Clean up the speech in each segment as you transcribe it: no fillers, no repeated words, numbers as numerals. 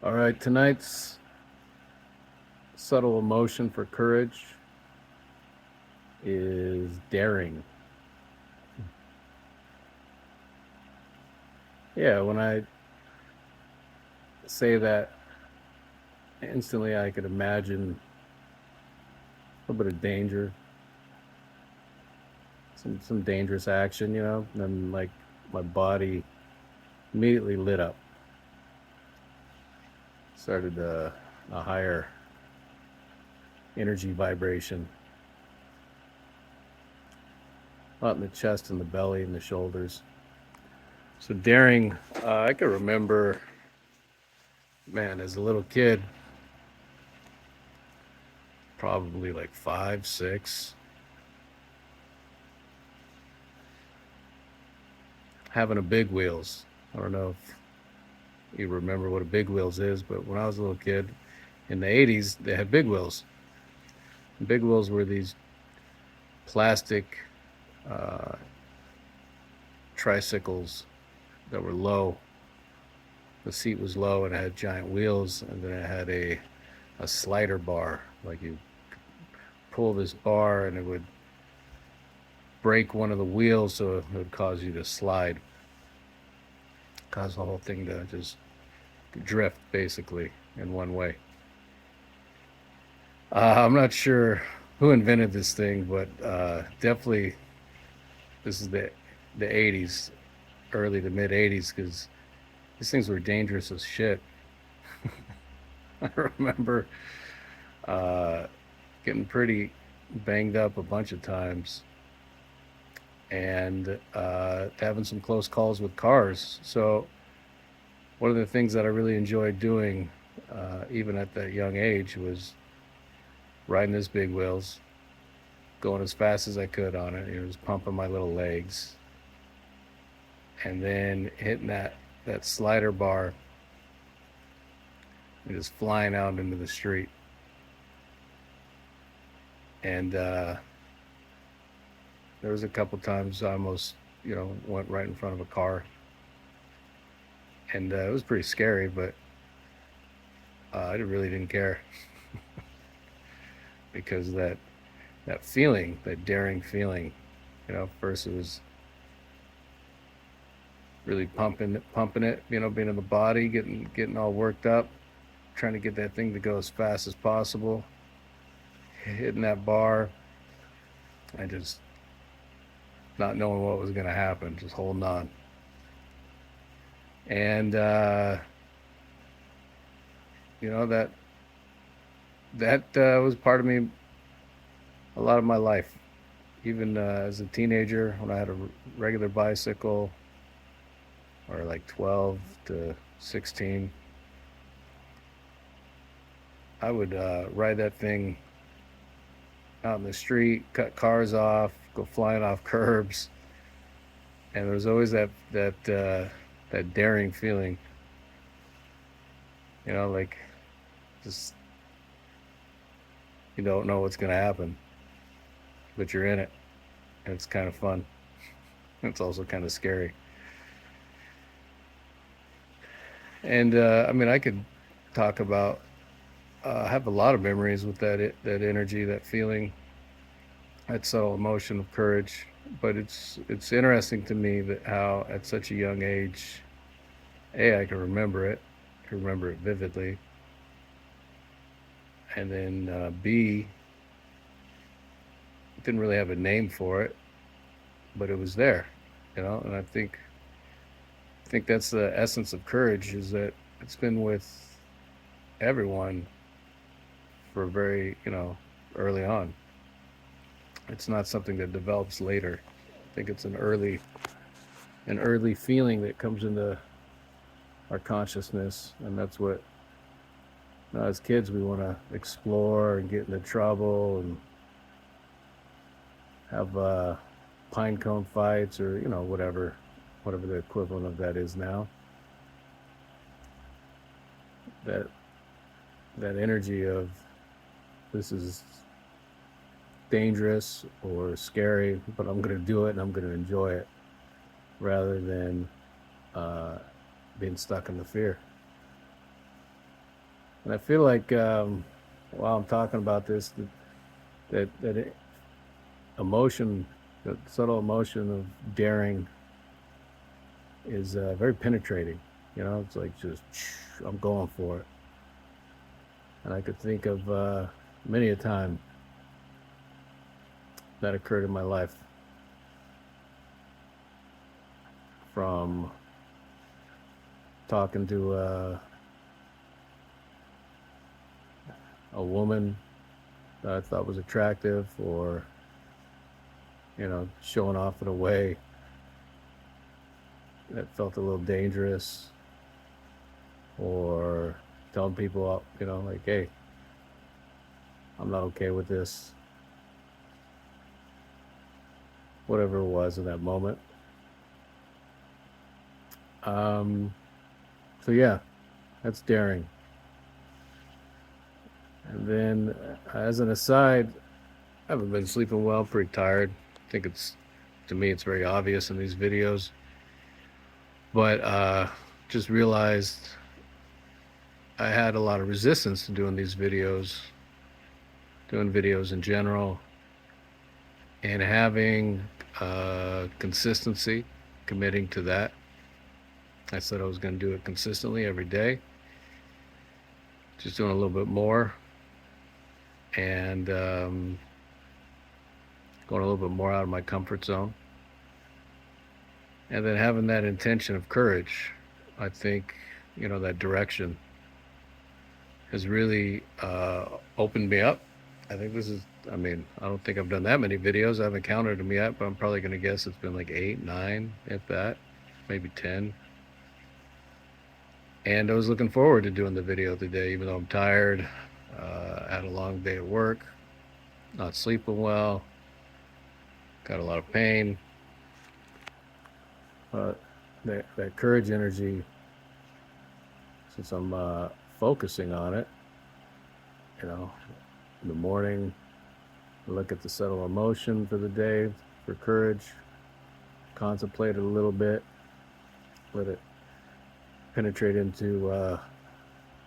All right, tonight's subtle emotion for courage is daring. Yeah, when I say that, instantly I could imagine a little bit of danger, some dangerous action, and then like my body immediately lit up, started a higher energy vibration, out in the chest and the belly and the shoulders. So daring, I could remember, man, as a little kid, probably like 5, 6, having a big wheels. I don't know if you remember what a big wheels is, but when I was a little kid in the 80s, they had big wheels. Big wheels were these plastic uh, tricycles that were low. The seat was low and it had giant wheels, and then it had a slider bar. Like you pull this bar and it would break one of the wheels, so it would cause you to slide, cause the whole thing to just drift basically in one way. I'm not sure who invented this thing, but definitely this is the 80s, early to mid 80s, because these things were dangerous as shit. I remember uh, getting pretty banged up a bunch of times and having some close calls with cars. So one of the things that I really enjoyed doing, even at that young age, was riding those big wheels, going as fast as I could on it. It was pumping my little legs, and then hitting that slider bar and just flying out into the street. And there was a couple times I almost, went right in front of a car, and it was pretty scary, but I really didn't care because that feeling, that daring feeling, first it was really pumping it, being in the body, getting all worked up, trying to get that thing to go as fast as possible, hitting that bar, and just not knowing what was going to happen, just holding on. And that was part of me a lot of my life, even as a teenager when I had a regular bicycle, or like 12 to 16. I would ride that thing out in the street, cut cars off, go flying off curbs, and there was always that daring feeling, like just you don't know what's gonna happen, but you're in it, and it's kind of fun. It's also kind of scary, and I mean, I could talk about. I have a lot of memories with that energy, that feeling, that subtle emotion of courage. But it's interesting to me that how at such a young age, a, I can remember it, I can remember it vividly, and then b, didn't really have a name for it, but it was there, And I think that's the essence of courage, is that it's been with everyone for very early on. It's not something that develops later. I think it's an early feeling that comes into our consciousness, and that's what, as kids, we want to explore and get into trouble and have pine cone fights, or whatever the equivalent of that is now. That that energy of, this is dangerous or scary, but I'm going to do it and I'm going to enjoy it, rather than uh, being stuck in the fear. And I feel like while I'm talking about this, that emotion, that subtle emotion of daring, is very penetrating. You know, it's like just I'm going for it, and I could think of many a time that occurred in my life, from talking to a woman that I thought was attractive, or showing off in a way that felt a little dangerous, or telling people, like, hey, I'm not okay with this, whatever it was in that moment. So yeah, that's daring. And then, as an aside, I haven't been sleeping well, pretty tired. I think to me, it's very obvious in these videos. But just realized I had a lot of resistance to doing these videos, doing videos in general, and having consistency, committing to that. I said I was going to do it consistently every day, just doing a little bit more, and going a little bit more out of my comfort zone. And then having that intention of courage, I think, that direction has really opened me up. I think I don't think I've done that many videos. I haven't counted them yet, but I'm probably going to guess it's been like 8, 9, if that, maybe 10. And I was looking forward to doing the video today, even though I'm tired, had a long day at work, not sleeping well, got a lot of pain. But that courage energy, since I'm focusing on it, in the morning, look at the subtle emotion for the day, for courage, contemplate it a little bit, let it penetrate into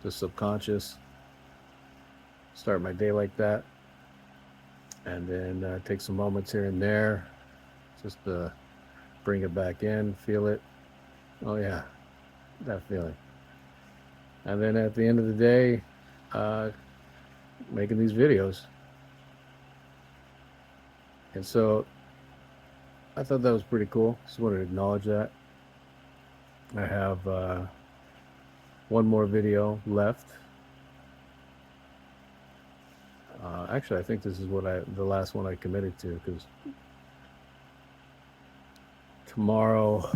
the subconscious, start my day like that, and then take some moments here and there just to bring it back in, feel it. Oh yeah, that feeling. And then at the end of the day, making these videos. And so I thought that was pretty cool. Just wanted to acknowledge that. I have one more video left. Actually, I think this is the last one I committed to, because tomorrow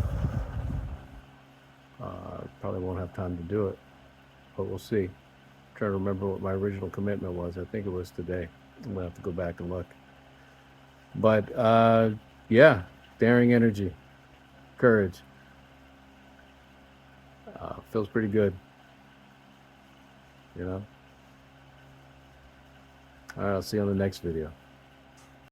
probably won't have time to do it, but we'll see. I'm trying to remember what my original commitment was. I think it was today. I'm gonna have to go back and look. But yeah, daring energy, courage. Feels pretty good, All right, I'll see you on the next video.